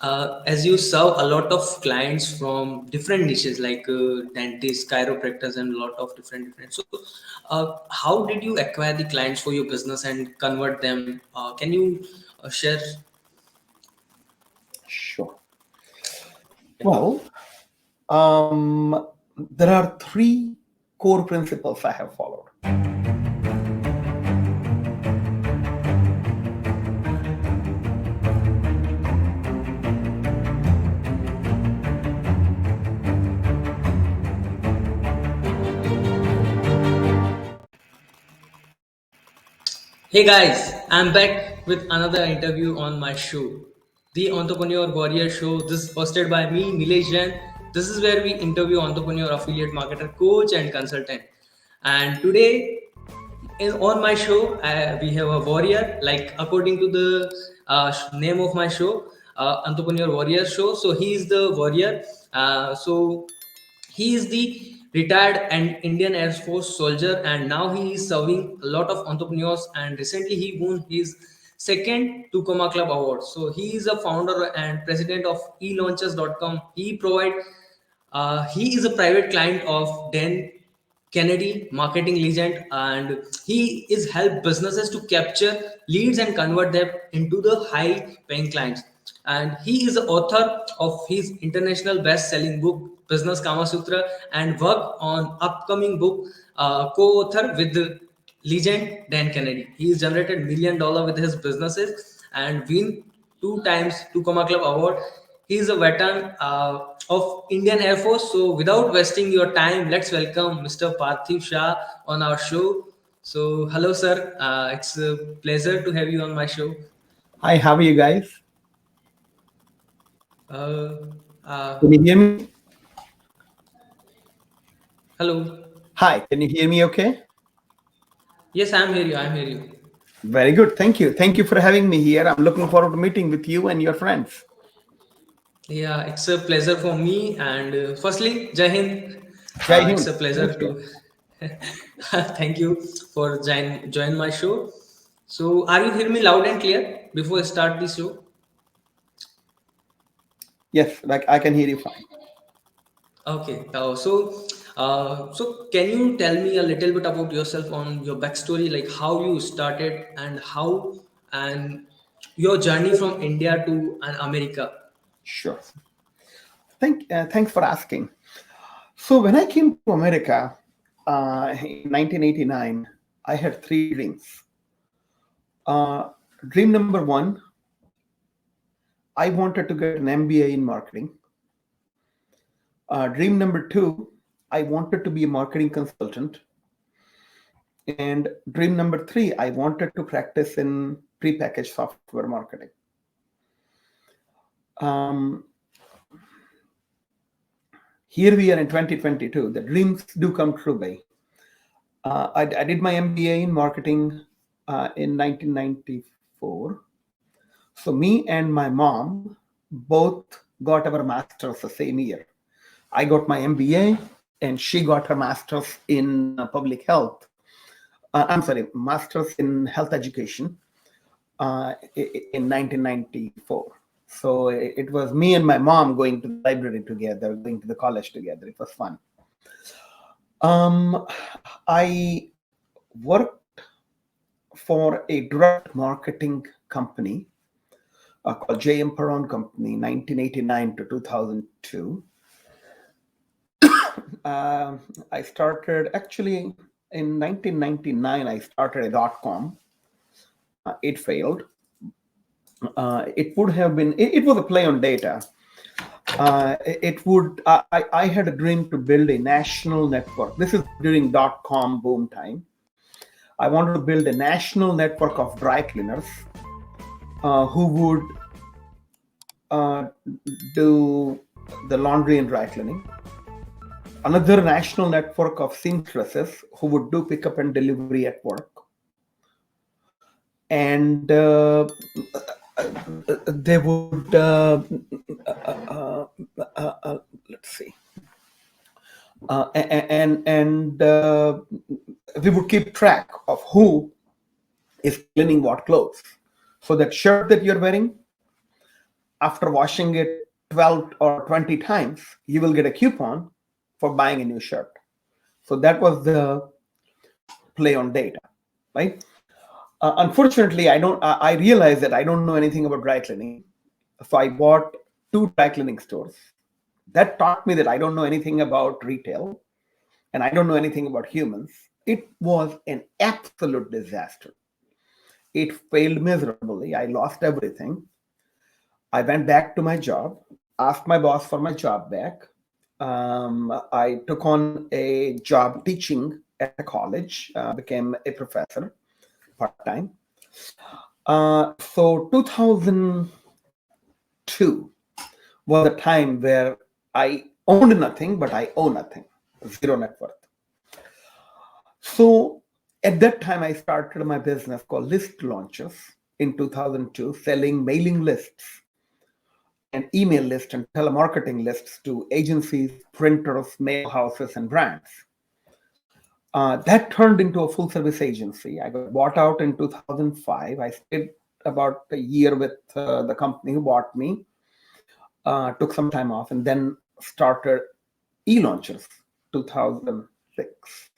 as you serve a lot of clients from different niches like dentists, chiropractors, and a lot of different. So, how did you acquire the clients for your business and convert them? Can you share? Sure. Well, there are three core principles I have followed. Hey guys, I'm back with another interview on my show, the Entrepreneur Warrior Show. This is hosted by me, Nilesh Jain. This is where we interview entrepreneur, affiliate marketer, coach, and consultant. And today, on my show, we have a warrior, like according to the name of my show, Entrepreneur Warrior Show. So he is the warrior. So he is the retired and Indian Air Force soldier, and now he is serving a lot of entrepreneurs. And recently, he won his second Tucoma Club Award. So he is a founder and president of elaunches.com. He is a private client of Dan Kennedy, marketing legend, and he is help businesses to capture leads and convert them into the high paying clients. And he is the author of his international best selling book, Business Kama Sutra, and work on upcoming book, co-author with the legend Dan Kennedy. He has generated $1 million with his businesses and win two times Tucoma Club Award. He is a veteran of Indian Air Force. So without wasting your time, let's welcome Mr. Parthiv Shah on our show. So hello, sir. It's a pleasure to have you on my show. Hi, how are you guys? Uh, uh, Can you hear me? Hello. Hi, can you hear me okay? Yes, I'm here. I'm here. Very good. Thank you. Thank you for having me here. I'm looking forward to meeting with you and your friends. Yeah, it's a pleasure for me. And firstly, Jai Hind. Jai It's Hind. a pleasure Thank you. to thank you for join my show. So, are you hearing me loud and clear before I start the show? Yes, like I can hear you fine. Okay. So can you tell me a little bit about yourself on your backstory, like how you started and how and your journey from India to America? Sure. Thanks for asking. So when I came to America in 1989, I had three dreams. Dream number one, I wanted to get an MBA in marketing. Dream number two, I wanted to be a marketing consultant. And dream number three, I wanted to practice in prepackaged software marketing. Um, Here we are in 2022. The dreams do come true, by. I did my MBA in marketing in 1994. So me and my mom both got our masters the same year. I got my MBA and she got her master's in public health. I'm sorry, master's in health education in 1994. So it was me and my mom going to the library together, going to the college together. It was fun. I worked for a direct marketing company called Jain Company, 1989 to 2002. I started actually in 1999. I started a .com. It failed. It would have been. It was a play on data. It would. I had a dream to build a national network. This is during .com boom time. I wanted to build a national network of dry cleaners who would do the laundry and dry cleaning. Another national network of seamstresses who would do pickup and delivery at work. And they would, let's see, and we would keep track of who is cleaning what clothes. So that shirt that you're wearing, after washing it 12 or 20 times, you will get a coupon for buying a new shirt. So that was the play on data, right? Unfortunately, I realized that I don't know anything about dry cleaning. So I bought two dry cleaning stores. That taught me that I don't know anything about retail and I don't know anything about humans. It was an absolute disaster. It failed miserably. I lost everything. I went back to my job, asked my boss for my job back. I took on a job teaching at a college, became a professor part time. So 2002 was a time where I owned nothing, but I owe nothing, zero net worth. So at that time, I started my business called List Launches in 2002, selling mailing lists and email lists and telemarketing lists to agencies, printers, mail houses, and brands. That turned into a full service agency. I got bought out in 2005. I stayed about a year with the company who bought me, took some time off, and then started e-launchers 2006.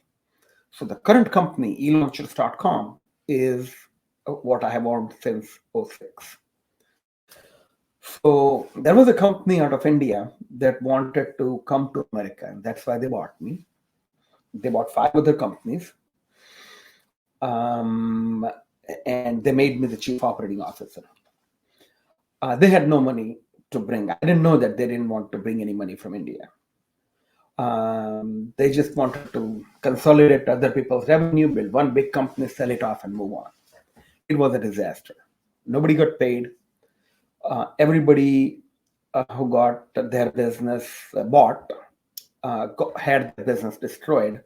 So the current company, elaunchers.com, is what I have owned since '06. So there was a company out of India that wanted to come to America, and that's why they bought me. They bought five other companies, um, and they made me the chief operating officer. They had no money to bring. I didn't know that they didn't want to bring any money from India. They just wanted to consolidate other people's revenue, build one big company, sell it off, and move on. It was a disaster. Nobody got paid. Everybody who got their business bought had their business destroyed,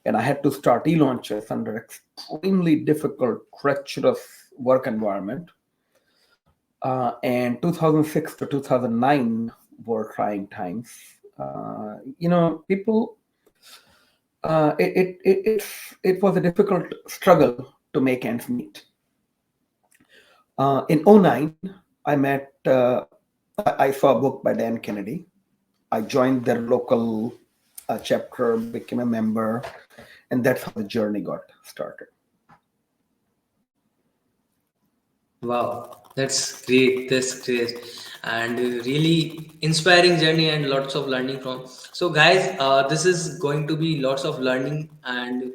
and I had to start e-launches under extremely difficult, treacherous work environment. And 2006 to 2009 were trying times. People. It was a difficult struggle to make ends meet. In '09, I met. I saw a book by Dan Kennedy. I joined their local chapter, became a member, and that's how the journey got started. Wow, that's great. That's great. And really inspiring journey and lots of learning from. So, guys, this is going to be lots of learning and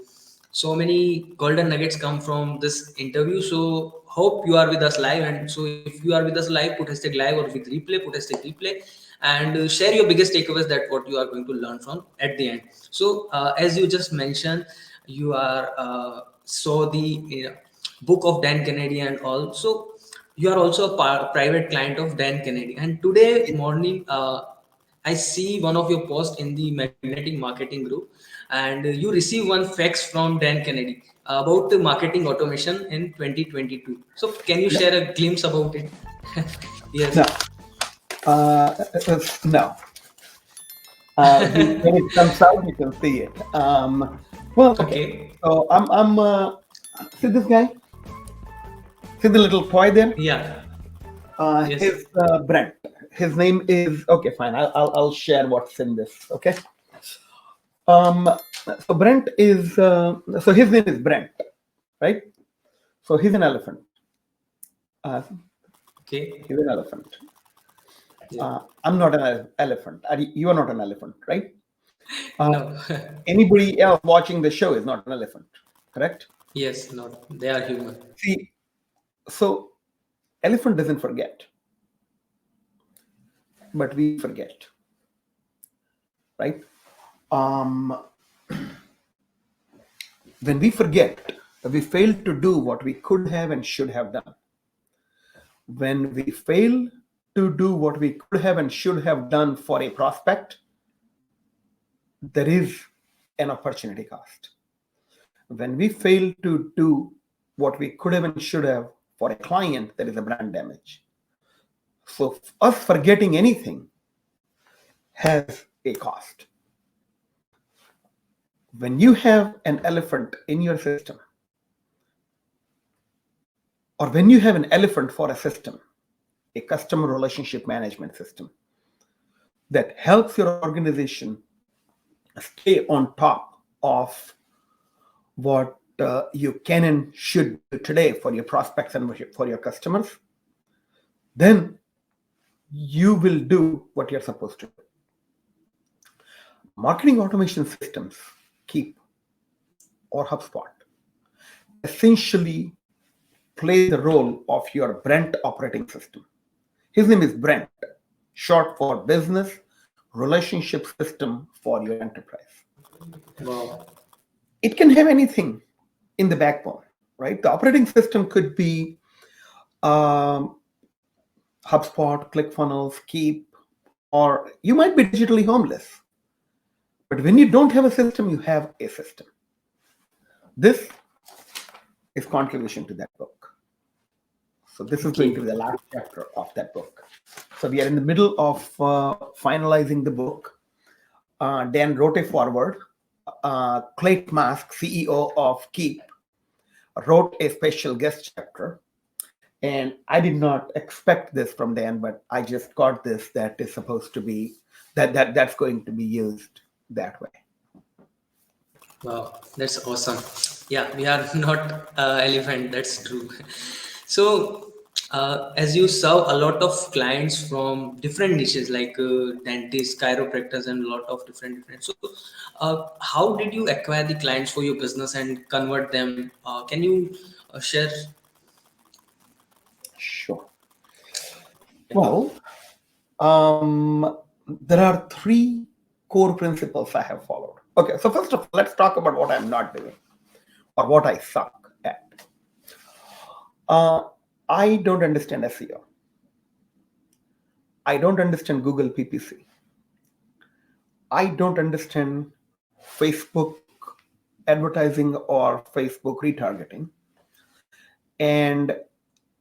so many golden nuggets come from this interview. So, hope you are with us live. And so, if you are with us live, put hashtag live or with replay, put hashtag replay and share your biggest takeaways that what you are going to learn from at the end. So, as you just mentioned, you are saw the book of Dan Kennedy and all. So you are also a private client of Dan Kennedy. And today morning, I see one of your posts in the magnetic marketing group, and you receive one fax from Dan Kennedy about the marketing automation in 2022. So can you Yeah. share a glimpse about it? No, Yes. no. When it comes out, you can see it. Well, okay. Okay. So I'm. See this guy? See the little toy there? Yeah. His Yes. Brent. His name is okay. Fine. I'll share what's in this. Okay. Um. So Brent is. So his name is Brent, right? So he's an elephant. Uh, Okay. he's an elephant. Yeah. I'm not an elephant. You are not an elephant, right? Uh, No. Anybody else watching the show is not an elephant, correct? Yes. Not. They are human. See, so elephant doesn't forget, but we forget, right? Um, when we forget, we fail to do what we could have and should have done. When we fail to do what we could have and should have done for a prospect, there is an opportunity cost. When we fail to do what we could have and should have for a client, there is a brand damage. So us forgetting anything has a cost. When you have an elephant in your system, or when you have an elephant for a system, a customer relationship management system that helps your organization stay on top of what you can and should do today for your prospects and for your customers, then you will do what you're supposed to do. Marketing automation systems, Keep or HubSpot, essentially play the role of your Brunt operating system. His name is Brunt, short for Business Relationship System for your enterprise. Wow. It can have anything in the backbone, right? The operating system could be um, HubSpot, ClickFunnels, Keep, or you might be digitally homeless. But when you don't have a system, you have a system. This is contribution to that book. So this is going to Okay. be the last chapter of that book. So we are in the middle of finalizing the book. Dan wrote a foreword. Clayt Mask, CEO of Keep, wrote a special guest chapter. And I did not expect this from Dan, but I just got this that is supposed to be that's going to be used that way. Wow, that's awesome. Yeah, we are not elephant. That's true. So, as you serve a lot of clients from different niches like dentists, chiropractors, and a lot of different. So, how did you acquire the clients for your business and convert them? Can you share? Sure. Yeah. Well, there are three core principles I have followed. Okay, so first of all, let's talk about what I'm not doing or what I suck at. Uh, I don't understand SEO. I don't understand Google PPC. I don't understand Facebook advertising or Facebook retargeting. And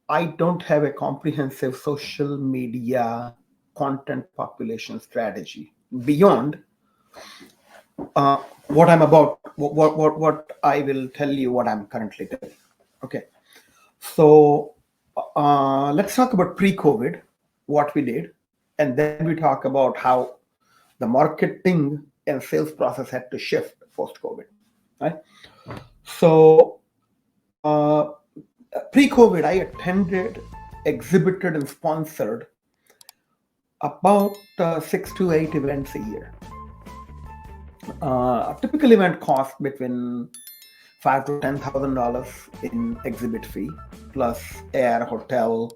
I don't have a comprehensive social media content population strategy beyond what I'm about, what I will tell you what I'm currently doing. Okay. So let's talk about pre-COVID, what we did, and then we talk about how the marketing and sales process had to shift post-COVID. Right. So pre-COVID, I attended, exhibited, and sponsored about 6 to 8 events a year. A typical event cost between $5,000 to $10,000 in exhibit fee, plus air, hotel.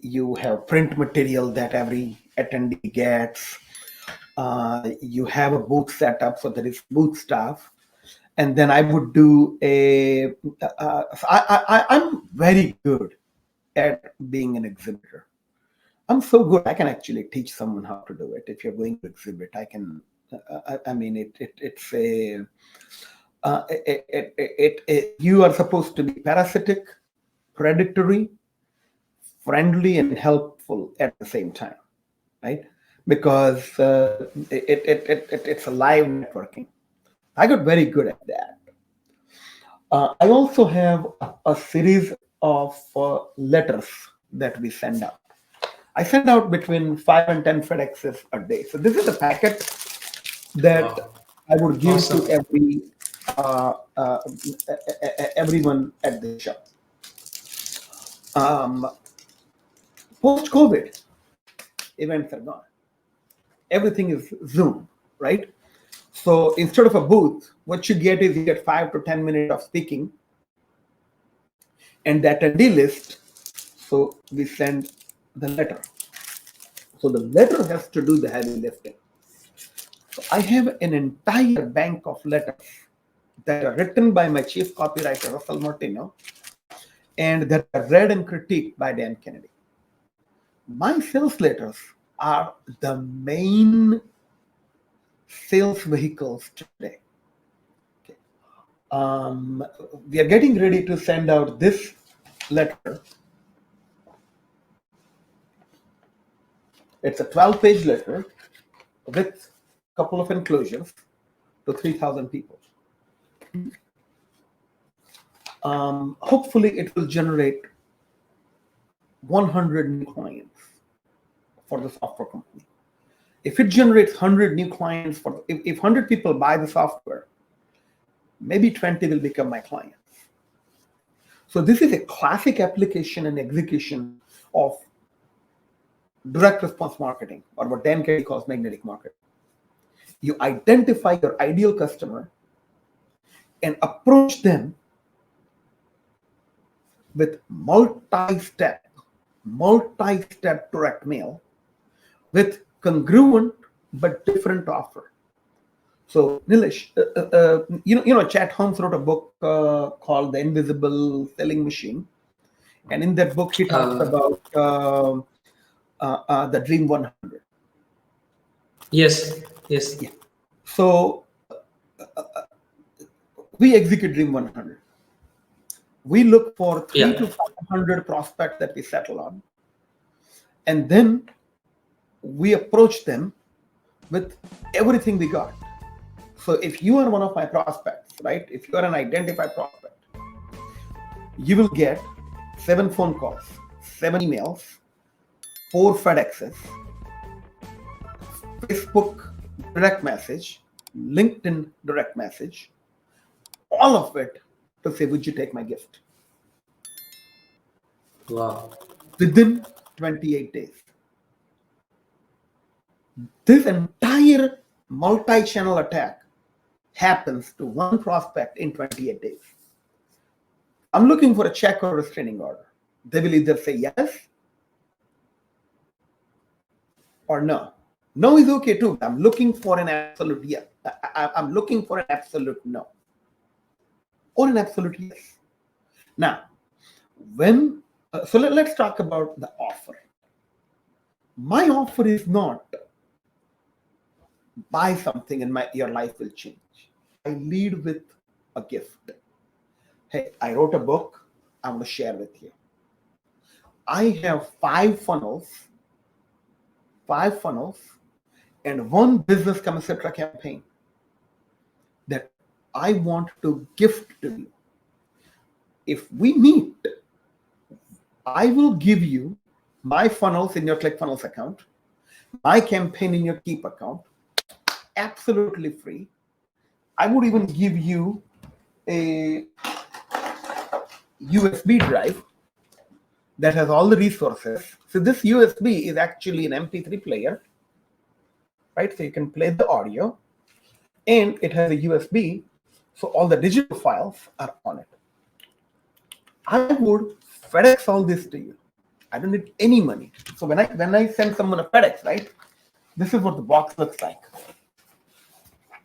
You have print material that every attendee gets. You have a booth set up, so there is booth staff. And then I would do I'm very good at being an exhibitor. I'm so good. I can actually teach someone how to do it. If you're going to exhibit, I can. I mean, it's a. You are supposed to be parasitic, predatory, friendly, and helpful at the same time, right? Because it's a live networking. I got very good at that. I also have a series of letters that we send out. I send out between 5 and 10 FedExes a day. So this is a packet that Wow. I would give to Awesome. uh, uh, everyone at the shop. Um, Post COVID, events are gone. Everything is Zoom, right? So instead of a booth, what you get is you get 5 to 10 minutes of speaking and the attendee list. So we send the letter. So the letter has to do the heavy lifting. So I have an entire bank of letters that are written by my chief copywriter, Russell Martino, and that are read and critiqued by Dan Kennedy. My sales letters are the main sales vehicles today. Okay. We are getting ready to send out this letter. It's a 12-page letter with a couple of enclosures to 3,000 people. Hopefully, it will generate 100 new clients for the software company. If it generates 100 new clients, if 100 people buy the software, maybe 20 will become my clients. So this is a classic application and execution of direct response marketing, or what Dan Kennedy calls magnetic marketing. You identify your ideal customer and approach them with multi-step direct mail with congruent but different offer. So Nilesh, Chat Holmes wrote a book called The Invisible Selling Machine, and in that book he talks about the Dream 100. Yes, yes. Yeah. So we execute Dream 100. We look for 300 to 500 prospects that we settle on, and then we approach them with everything we got. So if you are one of my prospects, right? If you are an identified prospect, you will get 7 phone calls, 7 emails, 4 FedExes, Facebook direct message, LinkedIn direct message, all of it to say, would you take my gift? Wow. Within 28 days. This entire multi-channel attack happens to one prospect in 28 days. I'm looking for a check or a restraining order. They will either say yes or no. No is okay too. I'm looking for an absolute yes. I'm looking for an absolute no or an absolute yes. Now, let's talk about the offer. My offer is not buy something and your life will change. I lead with a gift. Hey, I wrote a book. I'm going to share with you. I have 5 funnels, and 1 business etc. campaign that I want to gift to you. If we meet, I will give you my funnels in your ClickFunnels account, my campaign in your Keep account, absolutely free. I would even give you a USB drive that has all the resources. So this USB is actually an MP3 player, right? So you can play the audio, and it has a USB, so all the digital files are on it. I would FedEx all this to you. I don't need any money. So when I send someone a FedEx, right? This is what the box looks like.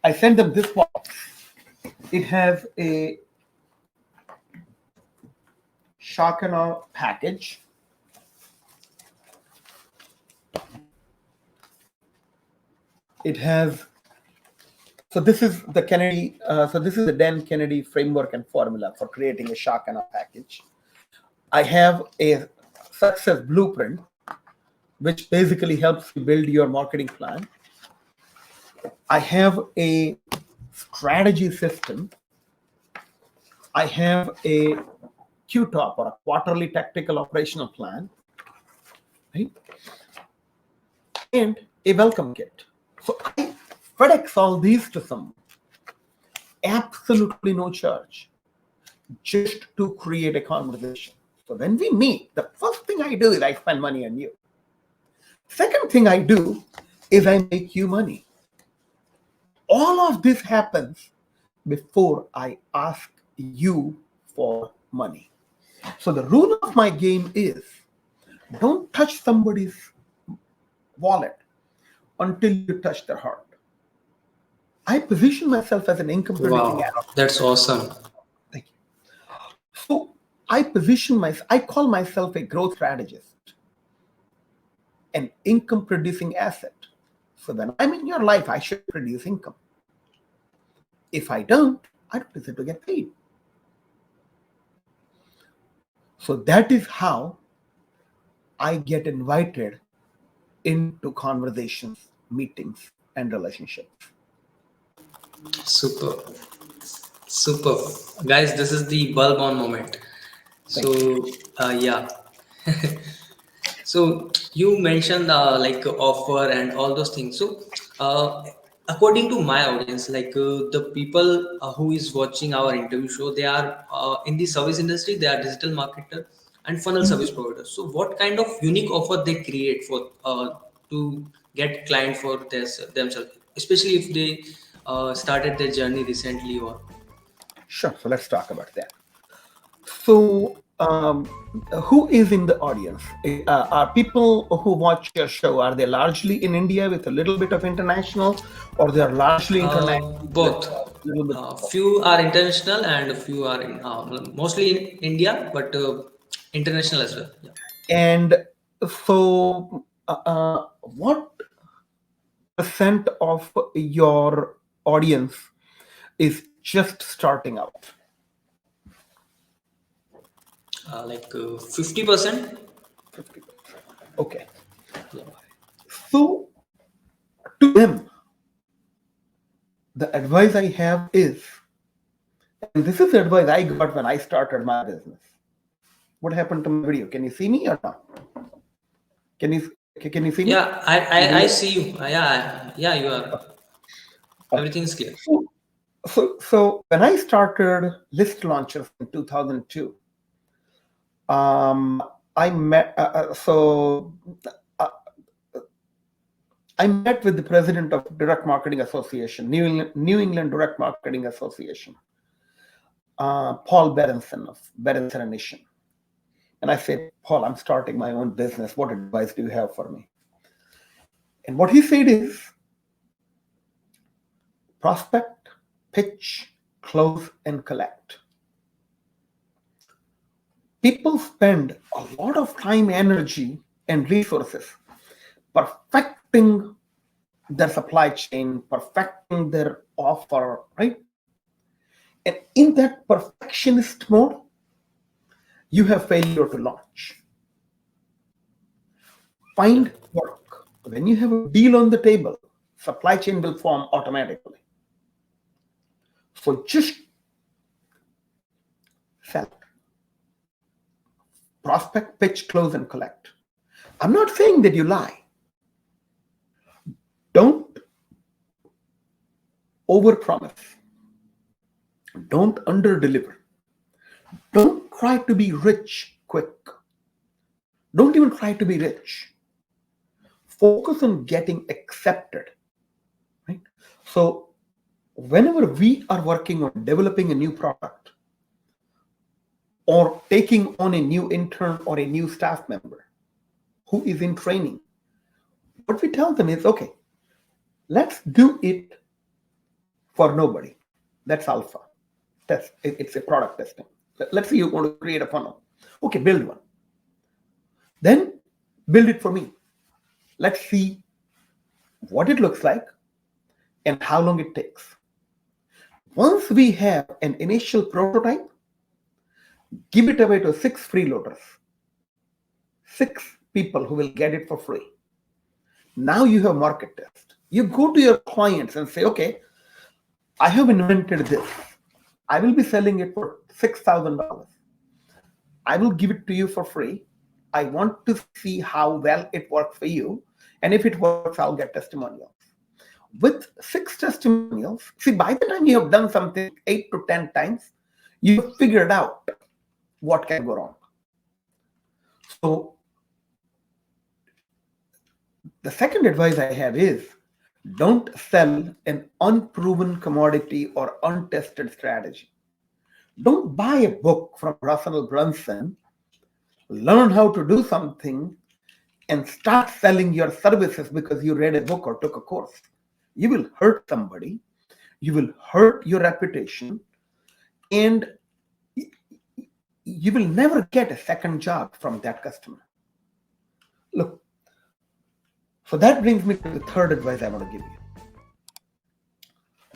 I send them this box. It has a shock and awe package. It has, so this is the Kennedy, this is the Dan Kennedy framework and formula for creating a shock and awe package. I have a success blueprint, which basically helps you build your marketing plan. I have a strategy system. I have a QTOP, or a quarterly tactical operational plan, right? And a welcome kit. So I FedEx all these to someone, absolutely no charge, just to create a conversation. So when we meet, the first thing I do is I spend money on you. Second thing I do is I make you money. All of this happens before I ask you for money. So the rule of my game is, don't touch somebody's wallet until you touch their heart. I position myself as an income producing Wow, adult. that's awesome. Thank you. So I call myself a growth strategist, an income producing asset. So when I'm in your life, I should produce income. If I don't deserve to get paid. So that is how I get invited into conversations, meetings, and relationships. Super. Super. Guys, this is the bulb on moment. Thank you. So, yeah. So you mentioned like offer and all those things. So uh, according to my audience, like the people who is watching our interview show, they are in the service industry, they are digital marketer and funnel service providers. So what kind of unique offer they create for to get client for themselves, especially if they started their journey recently or Sure. So let's talk about that. So, who is in the audience? Are people who watch your show, are they largely in India with a little bit of international, or they are largely international with both. a little bit of? Few are international and a few are in mostly in India, but international as well. Yeah. And so, what percent of your audience is just starting out? Like 50%. 50%. Okay. Yeah. So, to them, the advice I have is, and this is the advice I got when I started my business. What happened to my video? Can you see me or not? Can you see me? Yeah, I Nilesh? see you. Yeah, you are. Okay. Everything's clear. So when I started list launches in 2002, um, I met uh, I met with the president of Direct Marketing Association, New England Direct Marketing Association, Paul Berenson of Berenson and Nation. And I said, Paul, I'm starting my own business. What advice do you have for me? And what he said is prospect, pitch, close, and collect. People spend a lot of time, energy, and resources perfecting their supply chain, perfecting their offer, right? And in that perfectionist mode, you have failure to launch. Yeah. Find work. When you have a deal on the table, supply chain will form automatically. So just sell, prospect, pitch, close, and collect. I'm not saying that you lie. Don't overpromise. Don't underdeliver. Don't try to be rich quick. Don't even try to be rich. Focus on getting accepted. Right? So whenever we are working on developing a new product or taking on a new intern or a new staff member who is in training, what we tell them is, okay, let's do it for nobody. That's alpha. It's a product testing. Let's say you want to create a funnel. Okay, build one. Then build it for me. Let's see what it looks like and how long it takes. Once we have an initial prototype, give it away to 6 freeloaders, 6 people who will get it for free. Now you have market test. You go to your clients and say, okay, I have invented this. I will be selling it for $6,000. I will give it to you for free. I want to see how well it works for you. And if it works, I'll get testimonials. With 6 testimonials, see, by the time you have done something 8 to 10 times, you've figured out what can go wrong. So the second advice I have is don't sell an unproven commodity or untested strategy. Don't buy a book from Russell Brunson, learn how to do something, and start selling your services because you read a book or took a course. You will hurt somebody, you will hurt your reputation, and you will never get a second job from that customer. Look, so that brings me to the third advice I want to give you.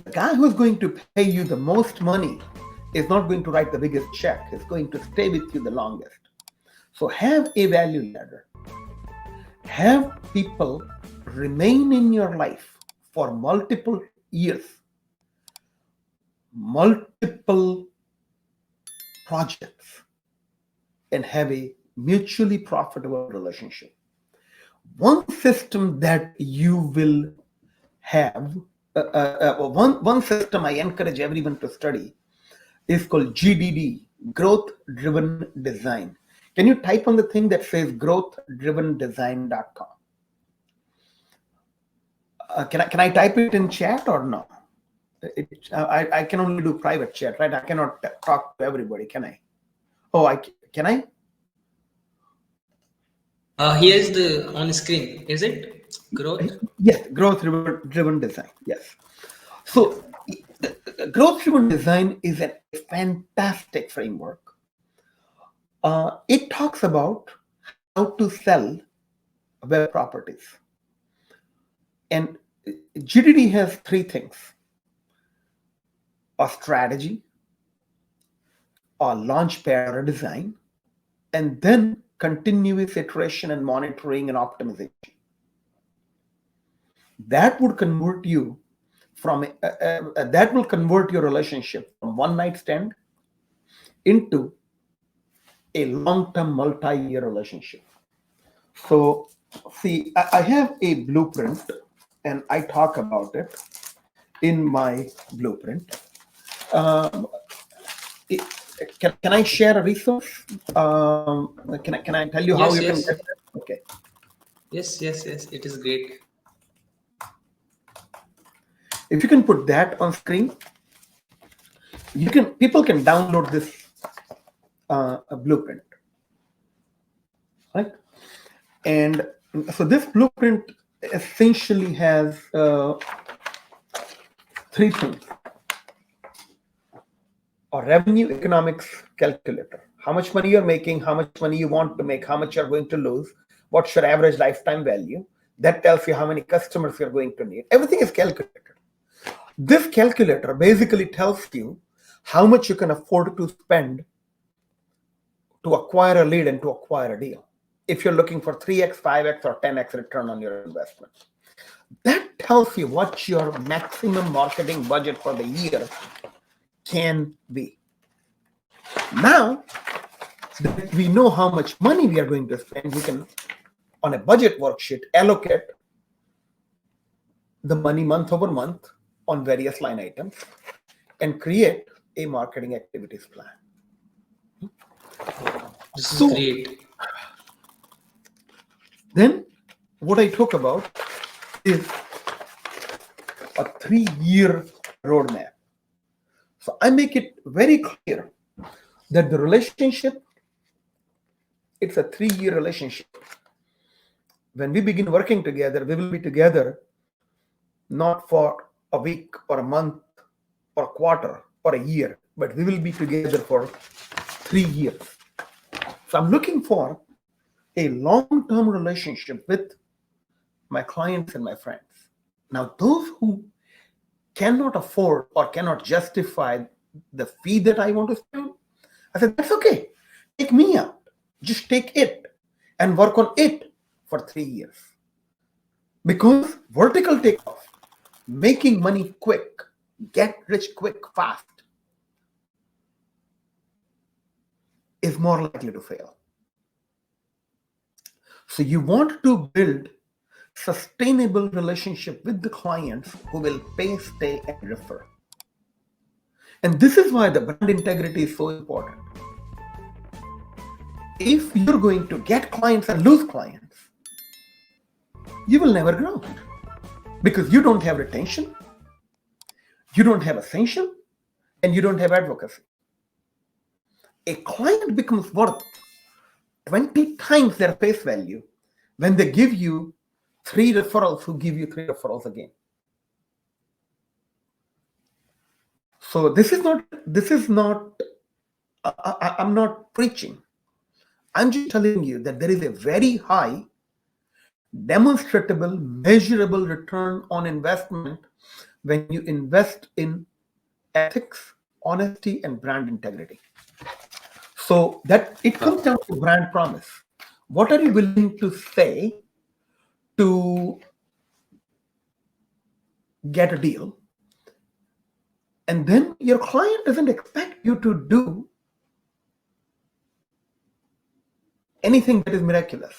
The guy who's going to pay you the most money is not going to write the biggest check, he's going to stay with you the longest. So have a value ladder. Have people remain in your life for multiple years, multiple projects, and have a mutually profitable relationship. One system that you will have, one system I encourage everyone to study is called GDD, Growth Driven Design. Can you type on the thing that says growthdrivendesign.com? Can I type it in chat or no? I can only do private chat, right? I cannot talk to everybody, can I? Oh, can I? Here's the on screen. Is it growth? Yes, growth driven design. Yes. So, growth driven design is a fantastic framework. It talks about how to sell web properties. And GDD has three things: a strategy, a launch pad or a design, and then continuous iteration and monitoring and optimization. That would convert you that will convert your relationship from one night stand into a long-term multi-year relationship. So, see, I have a blueprint and I talk about it in my blueprint. Um, it, can I share a resource? Can I tell you how Yes, you can yes, get that? Okay. yes. It is great. If you can put that on screen, people can download this blueprint, right? And so this blueprint essentially has three things: a revenue economics calculator, how much money you're making, how much money you want to make, how much you're going to lose, what's your average lifetime value. That tells you how many customers you're going to need. Everything is calculated. This calculator basically tells you how much you can afford to spend to acquire a lead and to acquire a deal, if you're looking for 3x, 5x, or 10x return on your investment. That tells you what your maximum marketing budget for the year can be. Now that we know how much money we are going to spend, we can, on a budget worksheet, allocate the money month over month on various line items and create a marketing activities plan. This is So great. then what I talk about is a 3-year roadmap. So I make it very clear that the relationship, it's a 3-year relationship. When we begin working together, we will be together not for a week or a month or a quarter or a year, but we will be together for 3 years. So I'm looking for a long-term relationship with my clients and my friends. Now, those who cannot afford or cannot justify the fee that I want to spend, I said, that's okay. Take me out. Just take it and work on it for 3 years. Because vertical takeoff, making money quick, get rich quick, fast, is more likely to fail. So you want to build sustainable relationship with the clients who will pay, stay, and refer. And this is why the brand integrity is so important. If you're going to get clients and lose clients, you will never grow because you don't have retention, you don't have ascension, and you don't have advocacy. A client becomes worth 20 times their face value when they give you 3 referrals who give you 3 referrals again. So I'm not preaching. I'm just telling you that there is a very high demonstrable, measurable return on investment when you invest in ethics, honesty, and brand integrity. So that it comes down to brand promise. What are you willing to say to get a deal? And then your client doesn't expect you to do anything that is miraculous.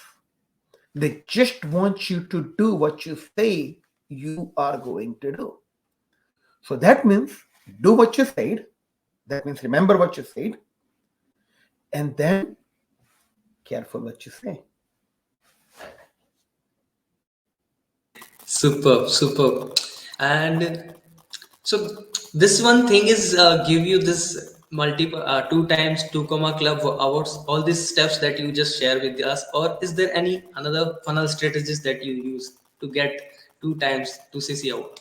They just want you to do what you say you are going to do. So that means do what you said. That means remember what you said, and then careful what you say. Superb, superb. And so this one thing is give you this multiple two times two comma club awards, all these steps that you just share with us, or is there any another funnel strategies that you use to get two times two CC award?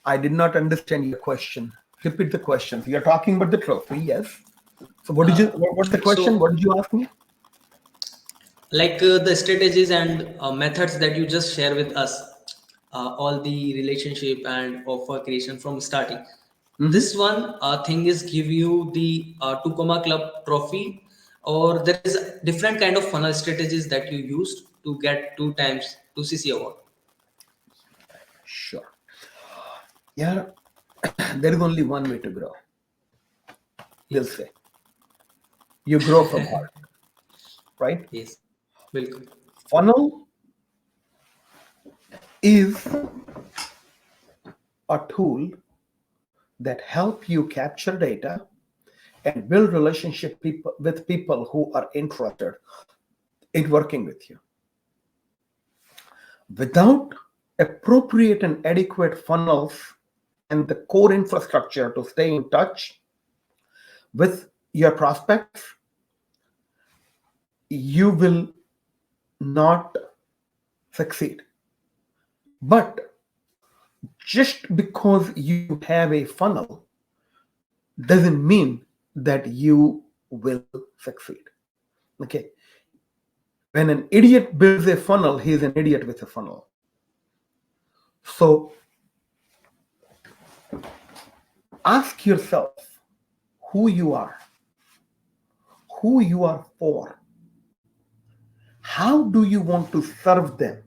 I did not understand your question. Repeat the question. So you're talking about the trophy, yes. So what did you? What's the question? So What did you ask me? like the strategies and methods that you just share with us, all the relationship and offer creation from starting, Mm-hmm. this one thing is give you the two comma club trophy, or there is different kind of funnel strategies that you used to get two times 2cc award? Sure. Yeah, there is only one way to grow. They'll Yes, say you grow from heart, right? yes, welcome. Funnel is a tool that help you capture data and build relationship with people who are interested in working with you. Without appropriate and adequate funnels and the core infrastructure to stay in touch with your prospects, you will not succeed. But just because you have a funnel doesn't mean that you will succeed. Okay. When an idiot builds a funnel, he is an idiot with a funnel. So ask yourself who you are for. How do you want to serve them?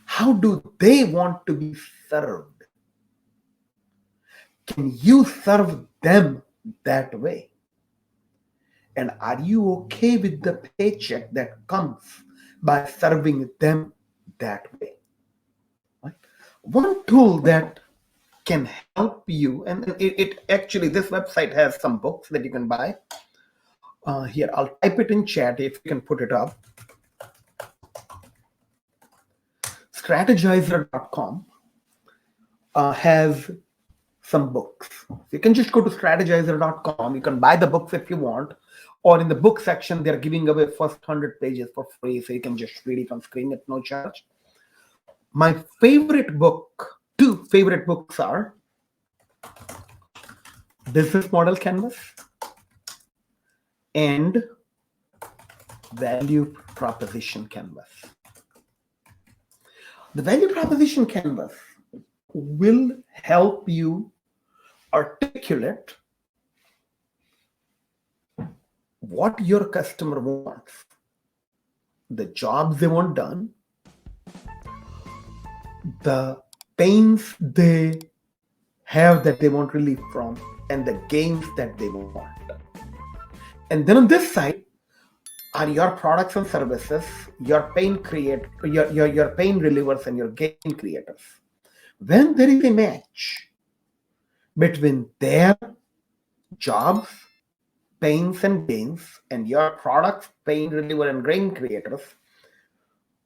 How do they want to be served? Can you serve them that way? And are you okay with the paycheck that comes by serving them that way? Right? One tool that can help you, and it actually, this website has some books that you can buy. Here, I'll type it in chat if you can put it up. Strategizer.com has some books. You can just go to strategizer.com. You can buy the books if you want, or in the book section, they're giving away first 100 pages for free, so you can just read it on screen at no charge. My favorite book, two favorite books are Business Model Canvas and Value Proposition Canvas. The Value Proposition Canvas will help you articulate what your customer wants, the jobs they want done, the pains they have that they want relief from, and the gains that they want. And then on this side are your products and services, your pain pain relievers and your gain creators. When there is a match between their jobs, pains and gains, and your products, pain reliever and gain creators,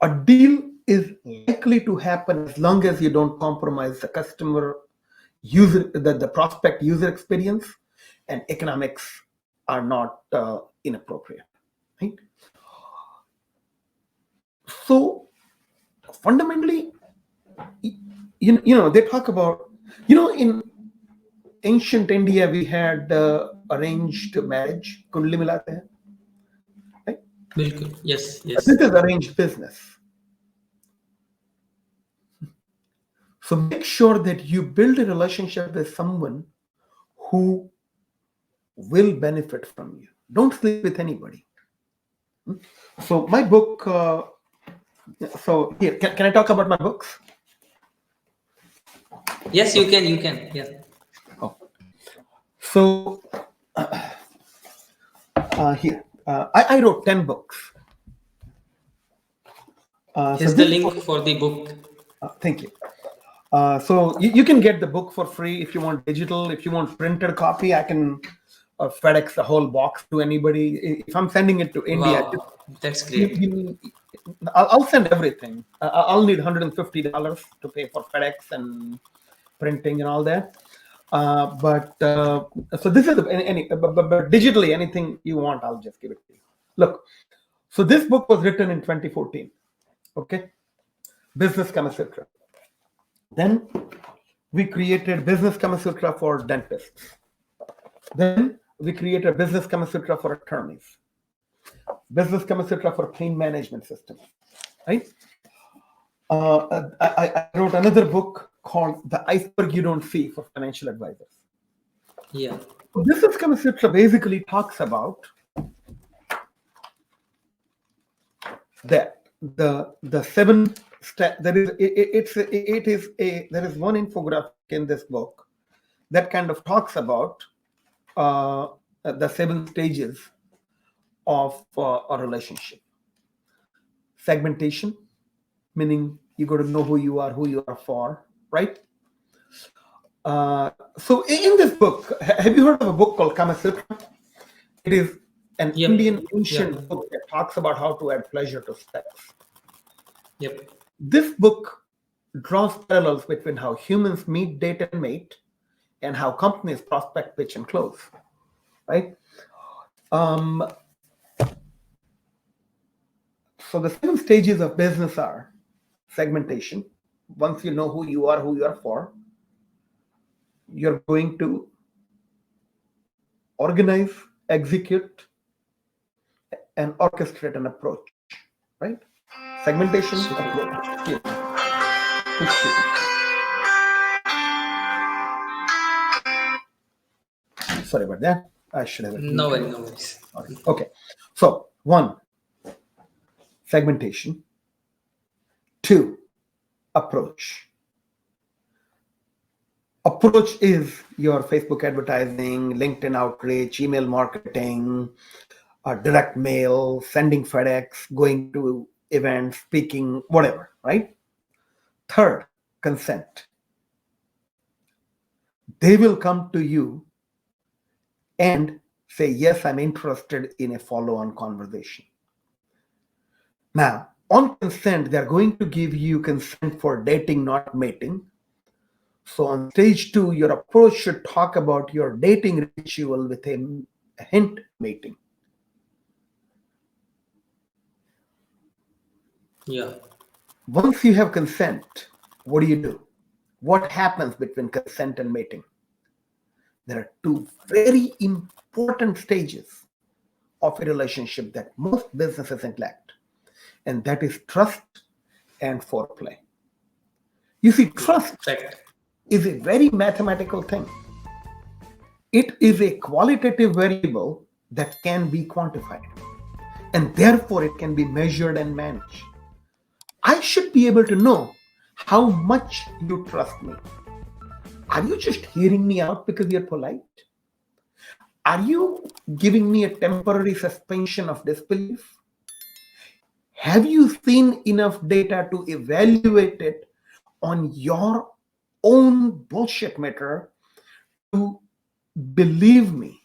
a deal is likely to happen as long as you don't compromise the customer user, the prospect user experience, and economics are not inappropriate, right? So fundamentally, they talk about, in ancient India we had arranged marriage, kundli milate hain, right? Welcome. Yes, This yes. is arranged business. So make sure that you build a relationship with someone who will benefit from you. Don't sleep with anybody. So my book. So here, can I talk about my books? Yes, you can, yeah. Oh. So here, I wrote 10 books. So Here's the this link book, for the book. thank you. So you can get the book for free if you want digital. If you want printed copy, I can FedEx the whole box to anybody. If I'm sending it to India, Wow, that's you, great. you, I'll send everything. I'll need $150 to pay for FedEx and printing and all that. But so this is but digitally anything you want, I'll just give it to you. Look, so this book was written in 2014. Okay, Business Kama Sutra. Then we created Business Kama Sutra for dentists. Then we created Business Kama Sutra for attorneys. Business Kama Sutra for pain management system. Right? I wrote another book called The Iceberg You Don't See for financial advisors. Yeah. Business Kama Sutra basically talks about that the seven step there is it is a there is one infographic in this book that kind of talks about uh, the seven stages of a relationship. Segmentation, meaning you got to know who you are for, right? So in this book, have you heard of a book called Kama Sutra? It is an Yep. Indian Yeah. ancient book that talks about how to add pleasure to sex. Yep. This book draws parallels between how humans meet, date, and mate, and how companies prospect, pitch, and close. Right. Um, so the seven stages of business are segmentation. Once you know who you are for, you're going to organize, execute, and orchestrate an approach. Right. Segmentation, Super. approach. Excuse me. Sorry about that. I should have No muted. worry, no worries. Sorry. Okay. So one, segmentation. Two, approach. Approach is your Facebook advertising, LinkedIn outreach, email marketing, direct mail, sending FedEx, going to events, speaking, whatever, right? Third, consent. They will come to you and say, yes, I'm interested in a follow on conversation. Now, on consent, they're going to give you consent for dating, not mating. So on stage two, your approach should talk about your dating ritual with a hint at mating. Yeah. Once you have consent, what do? What happens between consent and mating? There are two very important stages of a relationship that most businesses neglect, and that is trust and foreplay. You see, Yeah. trust Fact. is a very mathematical thing. It is a qualitative variable that can be quantified, and therefore it can be measured and managed. I should be able to know how much you trust me. Are you just hearing me out because you're polite? Are you giving me a temporary suspension of disbelief? Have you seen enough data to evaluate it on your own bullshit meter to believe me?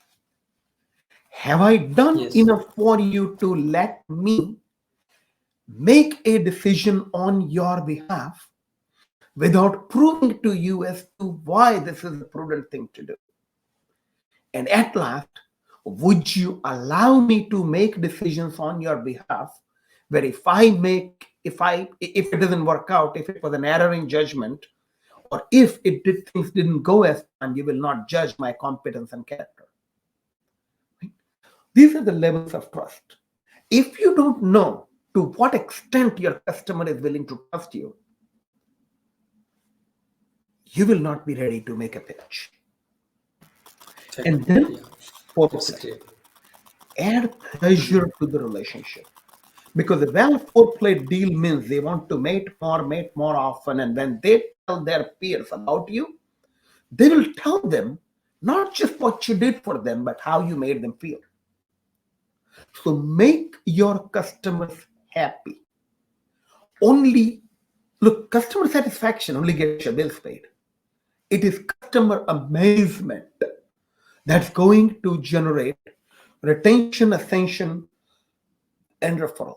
Have I done Yes. enough for you to let me make a decision on your behalf without proving to you as to why this is a prudent thing to do? And at last, would you allow me to make decisions on your behalf where if it doesn't work out, if it was an error in judgment, or if things didn't go as planned, you will not judge my competence and character? Right? These are the levels of trust. If you don't know to what extent your customer is willing to trust you, you will not be ready to make a pitch. Fact. And then Yeah. That's foreplay. great. Add pleasure to the relationship. Because a well foreplay deal means they want to mate more often. And when they tell their peers about you, they will tell them not just what you did for them, but how you made them feel. So make your customers happy. only look, customer satisfaction only gets your bills paid. It is customer amazement that's going to generate retention, ascension, and referrals.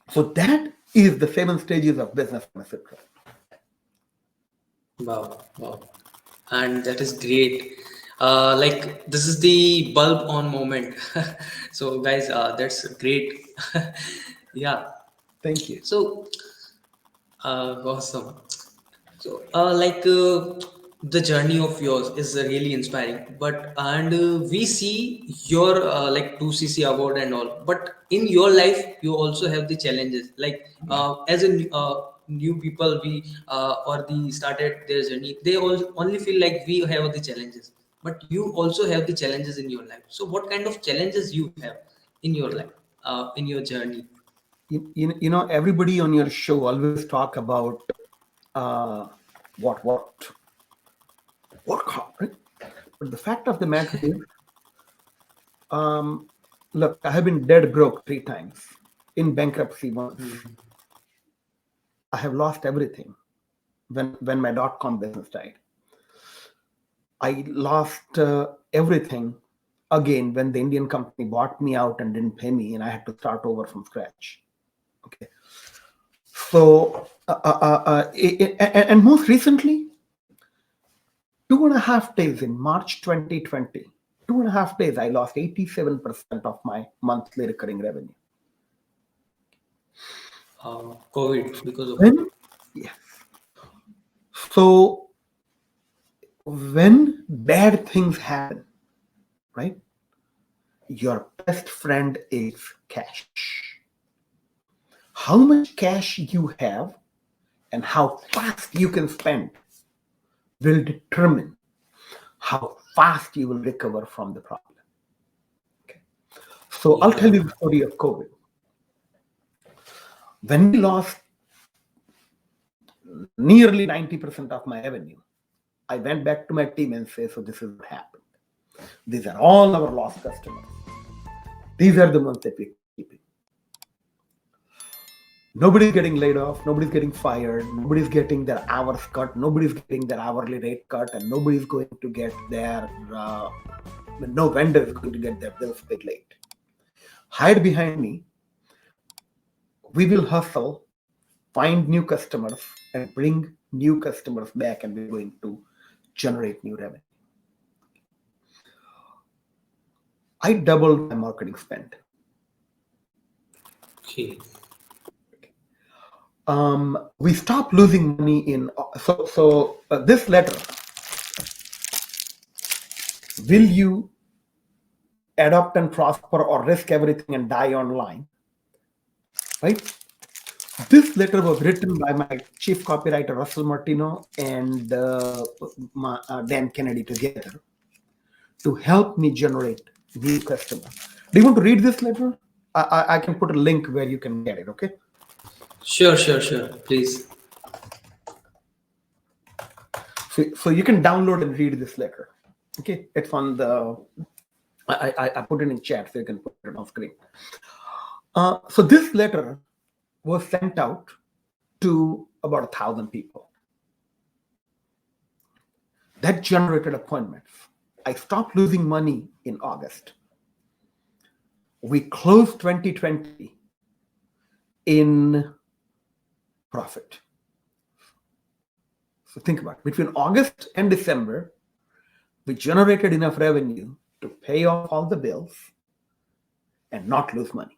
So that is the 7 stages of business etc. Wow, wow. And that is great. Like this is the bulb on moment. So guys, that's great. Yeah. Thank you. So awesome. So, the journey of yours is really inspiring. But and we see your like 2cc award and all. But in your life, you also have the challenges. Like Yeah. as a new people, we or the started their journey, they all only feel like we have the challenges. But you also have the challenges in your life. So, what kind of challenges you have in your life, in your journey? Everybody on your show always talk about uh, what work hard, right? But the fact of the matter is, um, look, I have been dead broke 3 times, in bankruptcy once. I have lost everything when my .com business died. I lost everything again when the Indian company bought me out and didn't pay me, and I had to start over from scratch. Okay, so and most recently, 2.5 days in March 2020, 2.5 days, I lost 87% of my monthly recurring revenue. COVID because of When, COVID. yes. So when bad things happen, right? Your best friend is cash. How much cash you have and how fast you can spend will determine how fast you will recover from the problem. Okay. So I'll tell Yeah. you the story of COVID. When we lost nearly 90% of my revenue, I went back to my team and said, so this is what happened. These are all our lost customers. These are the ones that we're keeping. Nobody's getting laid off, nobody's getting fired, nobody's getting their hours cut, nobody's getting their hourly rate cut, and nobody's going to get their, no vendor is going to get their bills paid late. Hide behind me, we will hustle, find new customers, and bring new customers back, and we're going to generate new revenue. I doubled my marketing spend. Okay. We stopped losing money in this letter. Will you adopt and prosper or risk everything and die online? Right? This letter was written by my chief copywriter Russell Martino and Dan Kennedy together to help me generate new customers. Do you want to read this letter? I can put a link where you can get it. Okay. Sure, sure, sure. Please. So you can download and read this letter. Okay, it's on the. I put it in chat so you can put it on screen. So this letter was sent out to about 1,000 people. That generated appointments. I stopped losing money in August. We closed 2020 in profit. So think about it. Between August and December, we generated enough revenue to pay off all the bills and not lose money.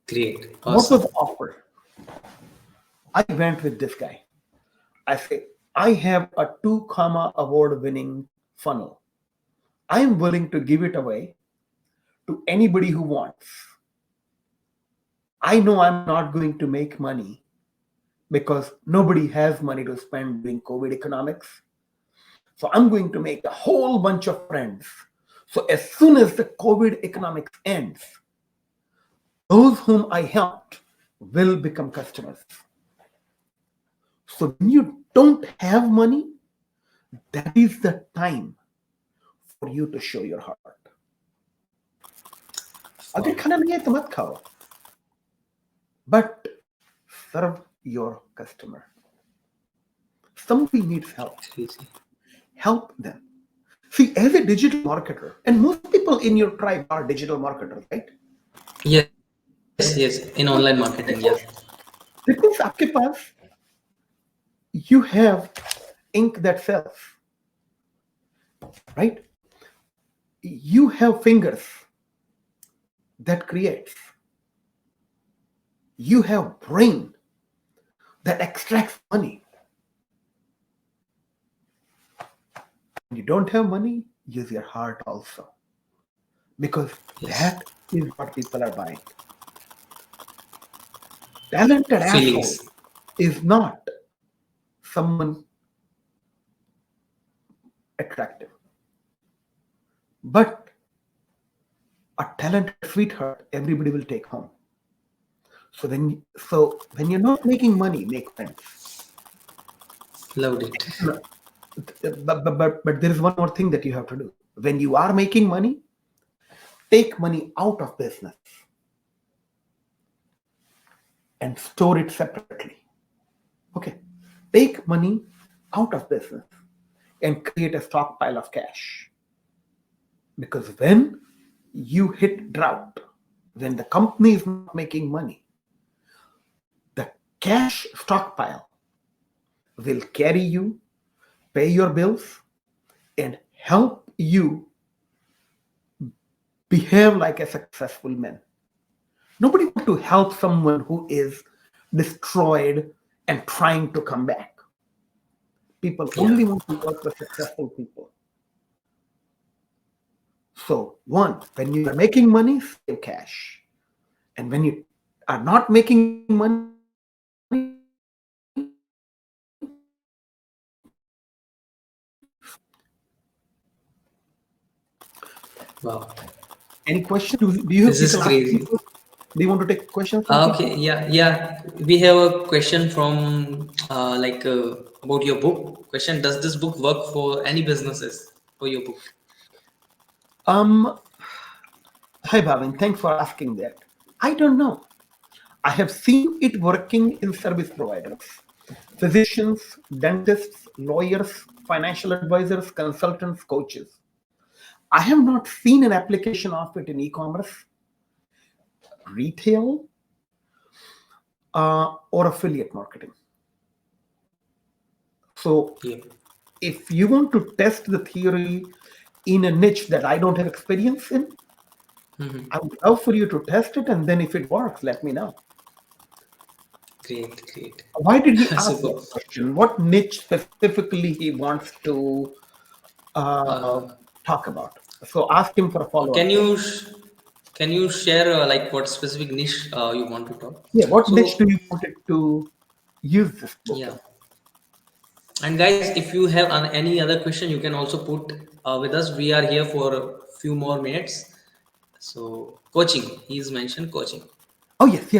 Great. What was Awesome. the offer? I went with this guy. I say, I have a 2 comma award winning funnel. I am willing to give it away to anybody who wants. I know I'm not going to make money because nobody has money to spend doing COVID economics. So I'm going to make a whole bunch of friends. So as soon as the COVID economics ends, those whom I helped will become customers. So when you don't have money, that is the time for you to show your heart. अगर Wow. खाना नहीं है तो मत खाओ. but serve your customer. Somebody needs help. Crazy. Help them. See, as a digital marketer, and most people in your tribe are digital marketers, right? Yes, yes. In online marketing, yeah. That means आपके पास you have ink that sells, right? You have fingers that creates. You have brain that extracts money. When you don't have money, use your heart also, because Yes. that is what people are buying. Talented asshole Feelings. is not someone attractive, but a talented sweetheart everybody will take home. So when you're not making money, make friends. Loved it. But there is one more thing that you have to do. When you are making money, take money out of business and store it separately. Okay. Take money out of business and create a stockpile of cash. Because when you hit drought, when the company is not making money, the cash stockpile will carry you, pay your bills, and help you behave like a successful man. Nobody wants to help someone who is destroyed and trying to come back. People Yeah. only want to work with successful people. So, one, when you are making money, save cash. And when you are not making money, Wow. any questions? Do you have This people is asking crazy. you? Do you want to take questions from people? Okay, yeah, yeah. We have a question from about your book. Question: does this book work for any businesses? For your book? Um, Hi, Bhavin. Thanks for asking that. I don't know. I have seen it working in service providers, physicians, dentists, lawyers, financial advisors, consultants, coaches. I have not seen an application of it in e commerce, retail, or affiliate marketing. So, Yeah. if you want to test the theory in a niche that I don't have experience in, I would love for you to test it, and then if it works, let me know. Great, great. Why did he ask Super. that question? What niche specifically he wants to uh, Uh, talk about? So ask him for a follow can up question. you can you share like what specific niche you want to talk? Yeah, what niche do So you want it to use this book yeah. in? And guys, if you have any other question, you can also put with us. We are here for a few more minutes. So coaching, he's mentioned coaching. Oh yes.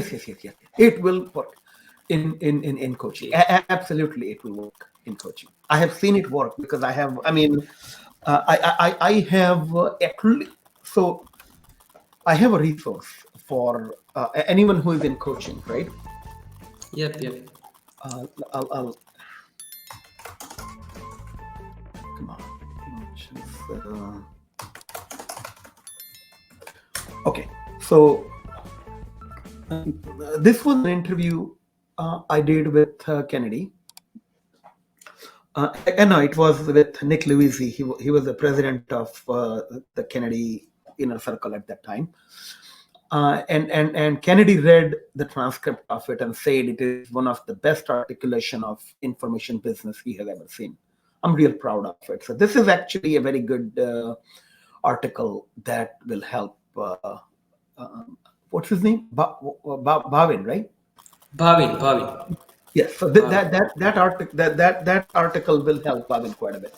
It will work in coaching. Okay. Absolutely, it will work in coaching. I have seen it work because I have. I mean, I have so I have a resource for anyone who is in coaching, right? Yep, yep. I'll come on. Emotions, okay, so this was an interview I did with Kennedy. And no, it was with Nick Lewis. He was the president of the Kennedy inner circle at that time. And Kennedy read the transcript of it and said it is one of the best articulation of information business he has ever seen. I'm real proud of it. So this is actually a very good article that will help. Uh, what's his name? Bhavin, right? Bhavin. Yes. So Bhavin. that article will help Bhavin quite a bit.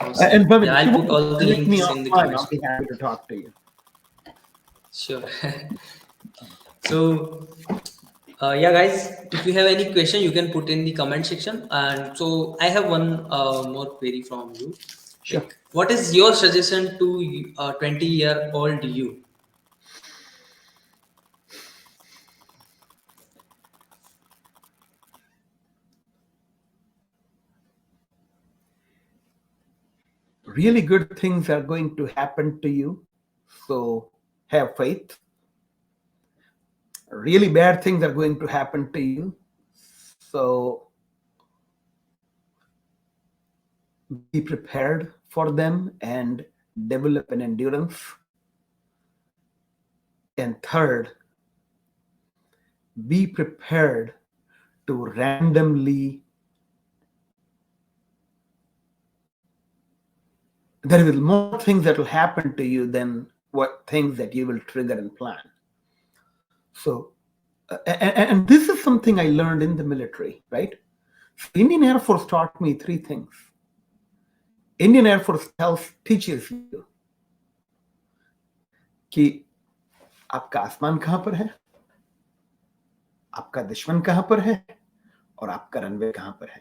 Awesome. And Bhavin, Yeah, if you I'll want put to all the connect me links in the offline, comments I'll be below. happy to talk to you. Sure. So yeah, guys, if you have any question, you can put in the comment section. And so I have one more query from you. Sure. Like, what is your suggestion to 20-year-old you? really good things are going to happen to you. So have faith. Really bad things are going to happen to you. So be prepared for them and develop an endurance. And third, be prepared to randomly, there will more things that will happen to you than what things that you will trigger and plan. So, and this is something I learned in the military, right? Indian Air Force taught me three things. Indian Air Force teaches you कि आपका आसमान कहाँ पर है, आपका दुश्मन कहाँ पर है, और आपका रनवे कहाँ पर है.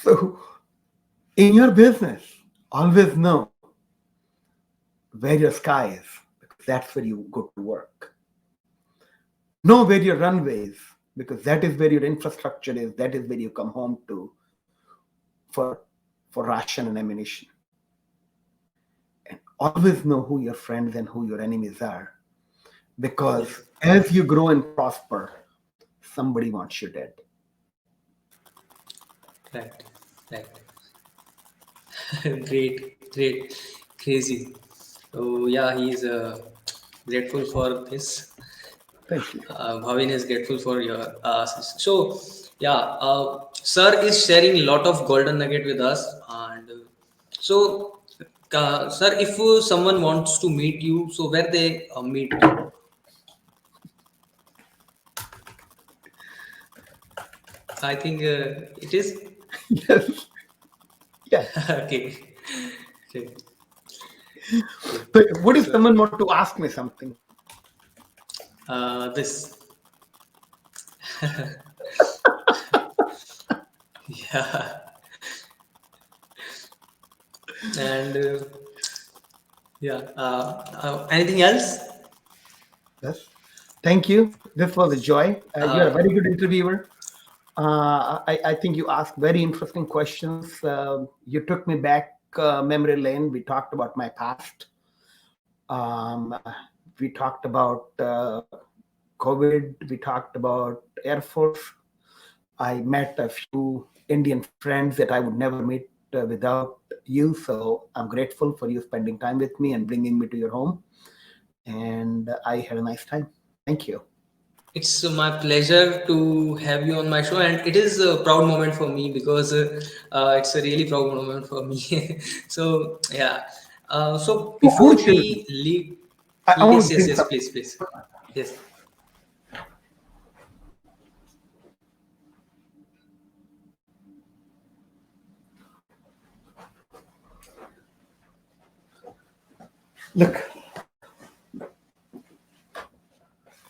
So, in your business, always know where your sky is, because that's where you go to work. Know where your runway is, because that is where your infrastructure is, that is where you come home to for ration and ammunition. And always know who your friends and who your enemies are, because as you grow and prosper, somebody wants you dead. Right, right. Great, crazy. So yeah, he's grateful for this. Thank you. Bhavin is grateful for your so yeah, sir is sharing a lot of golden nugget with us, and so sir, if someone wants to meet you, so where they meet you? I think it is Yes. Yes. okay. Okay. But what if So someone want to ask me something? this yeah, and yeah, anything else? Yes. Thank you. This was a joy. You are a very good interviewer. I think you asked very interesting questions. You took me back memory lane. We talked about my past. Um, we talked about COVID. We talked about Air Force. I met a few Indian friends that I would never meet without you. So I'm grateful for you spending time with me and bringing me to your home. And I had a nice time. Thank you. It's my pleasure to have you on my show, and it is a proud moment for me because it's a really proud moment for me. So yeah. So I want before to share. we leave, I want yes, to yes, say yes, something. please, yes. Look,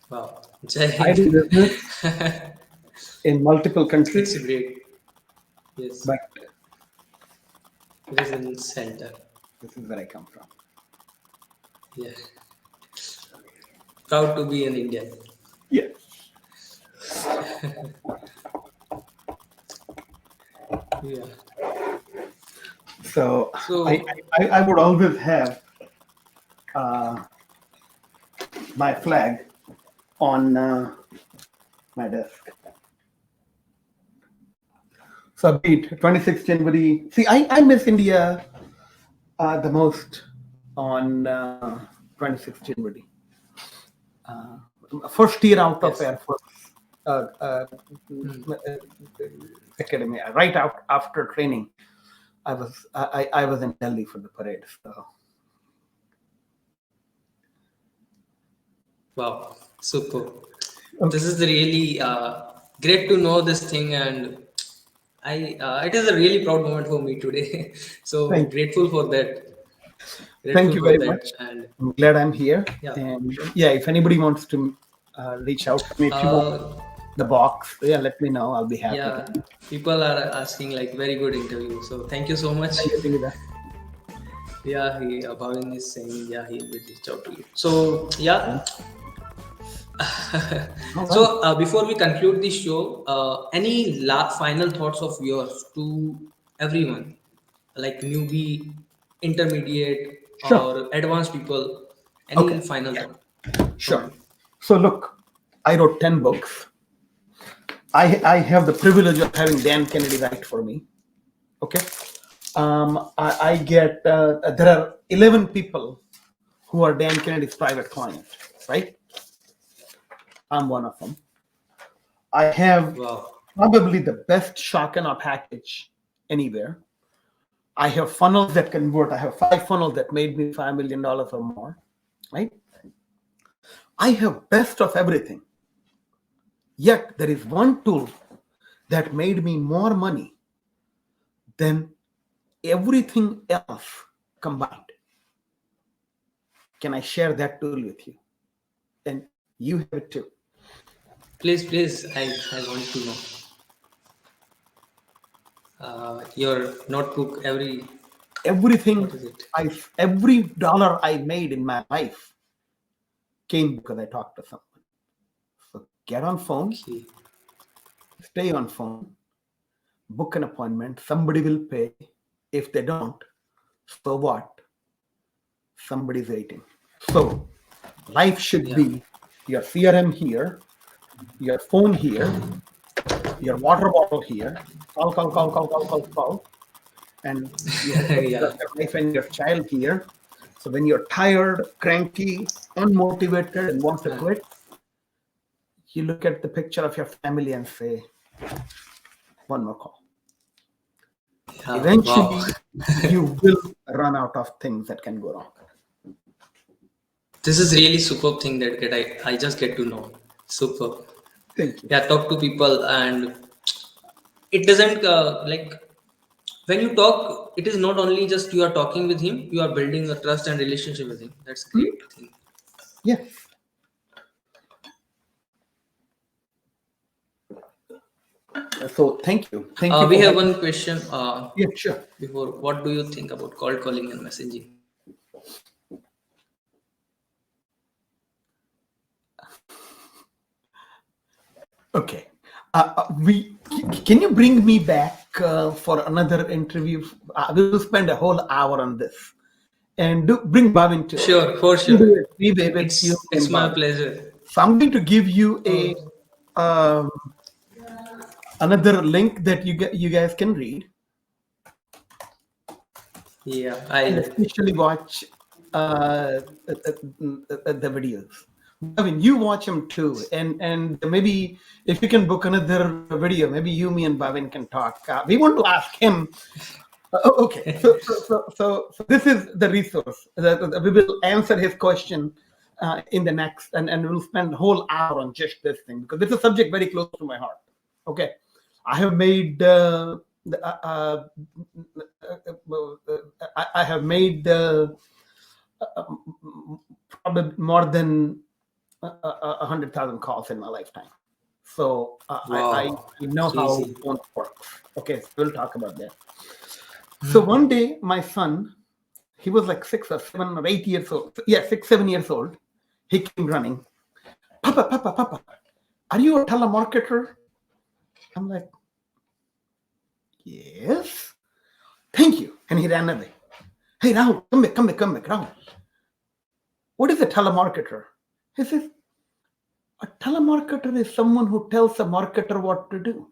Wow, Jai I do business Hind. in multiple It's countries, great. Yes, but it is in center. this is where I come from. Yeah, proud to be an Indian. Yes. Yeah. So I, So I would always have uh, my flag on my desk. So be it 26th January. See, I miss India the most on 26th January. First year out of yes. Air Force uh, uh, Hmm. Academy, right out after training, I was in Delhi for the parade. So Wow, super. This okay, is really great to know this thing, and I it is a really proud moment for me today. So thank grateful for that. thank Grateful you for very that, much. and I'm glad I'm here. yeah. And yeah, if anybody wants to reach out to me, if you want Uh, the box, yeah, let me know. I'll be happy to. yeah, people are asking like very good interview. So thank you so much. Thank you, Tingida. Yeah, Bhavin is saying yeah he will reach out to you. So yeah. All right. So before we conclude this show, any final thoughts of yours to everyone, like newbie, intermediate, Sure. or advanced people? Any Okay. final thought from Sure. you? So look, I wrote 10 books. I have the privilege of having Dan Kennedy write for me. Okay. I get, there are 11 people who are Dan Kennedy's private clients, right? I'm one of them. I have Wow. probably the best shock and awe package anywhere. I have funnels that convert. I have 5 funnels that made me $5 million or more, right? I have best of everything. Yet there is one tool that made me more money than everything else combined. Can I share that tool with you? And you have it too. Please, I want to know. Your notebook, what Everything is it? every dollar I made in my life came because I talked to someone. So get on phone, Okay. stay on phone, book an appointment. Somebody will pay. If they don't, so what? Somebody's waiting. So life should Yeah. be your CRM here, your phone here, your water bottle here, call, and you have Yeah. your wife and your child here. So when you're tired, cranky, unmotivated, and want to Uh, quit, you look at the picture of your family and say, one more call. yeah. Wow. Eventually, you will run out of things that can go wrong. This is really superb thing that I just get to know. Superb. Thank you. Yeah, talk to people, and it doesn't like when you talk, it is not only just you are talking with him, you are building a trust and relationship with him. That's a Hmm? great thing. Yeah. So thank you. Thank you We for have having. one question Yeah, sure. before. What do you think about cold calling and messaging? Okay. We can you bring me back for another interview? We will spend a whole hour on this, and bring Bhavin too. Sure, for We'll sure. do it three-way with you It's and my Bhavin. pleasure. So I'm going to give you a Oh, um, another link that you guys can read yeah, and I'll. especially watch the videos. I mean, you watch them too, and maybe if you can book another video, maybe you, me, and Bhavin can talk. We want to ask him. Okay, so this is the resource. We will answer his question in the next, and we'll spend a whole hour on just this thing because it's a subject very close to my heart. Okay, I have made I have made probably more than 100,000 calls in my lifetime. So Wow, I know how crazy. phone works. Okay, so we'll talk about that. So one day, my son, he was like 6 or 7 or 8 years old. Yeah, 6, 7 years old. He came running. Papa, are you a telemarketer? I'm like, yes. Thank you. And he ran away. Hey, Rahul, come back, Rahul. What is a telemarketer? He says, a telemarketer is someone who tells a marketer what to do.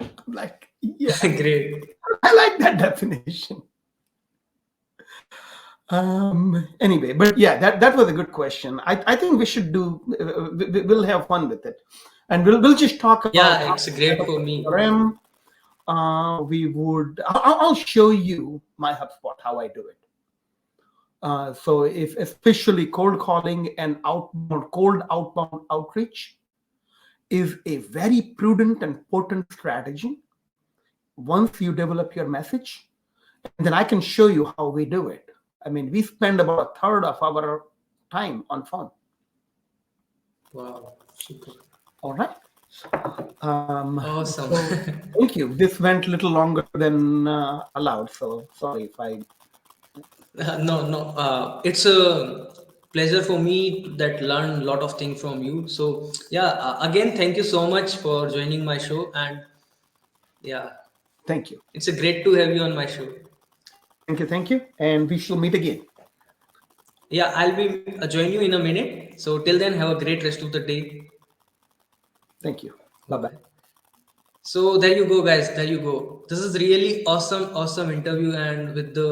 I'm like, yeah, Great. I like that definition. Anyway, but yeah, that was a good question. I think we should do. We'll have fun with it, and we'll just talk about Yeah, how it's to set great up for a me. CRM. We would. I'll show you my HubSpot how I do it. So if especially cold calling and cold outbound outreach is a very prudent and potent strategy. Once you develop your message, and then I can show you how we do it. I mean, we spend about a third of our time on phone. Wow, super. All right. Awesome. So thank you. This went a little longer than allowed. So sorry if I. No, no. It's a pleasure for me that learn a lot of things from you. So yeah, again, thank you so much for joining my show, and yeah, Thank you. it's a great to have you on my show. Thank you. And we shall meet again. Yeah, I'll be join you in a minute. So till then, have a great rest of the day. Thank you. Bye Bye bye. bye. So there you go, guys. There you go. This is really awesome interview, and with the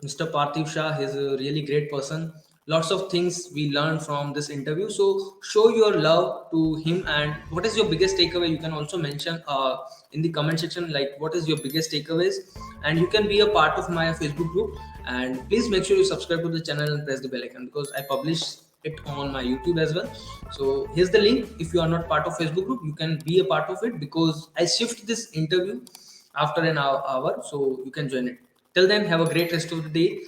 Mr. Parthiv Shah, he's a really great person. Lots of things we learned from this interview. So show your love to him, and what is your biggest takeaway? You can also mention in the comment section, like what is your biggest takeaways, and you can be a part of my Facebook group. And please make sure you subscribe to the channel and press the bell icon, because I publish it on my YouTube as well. So here's the link. If you are not part of Facebook group, you can be a part of it, because I shift this interview after an hour, so you can join it. Till then, have a great rest of the day.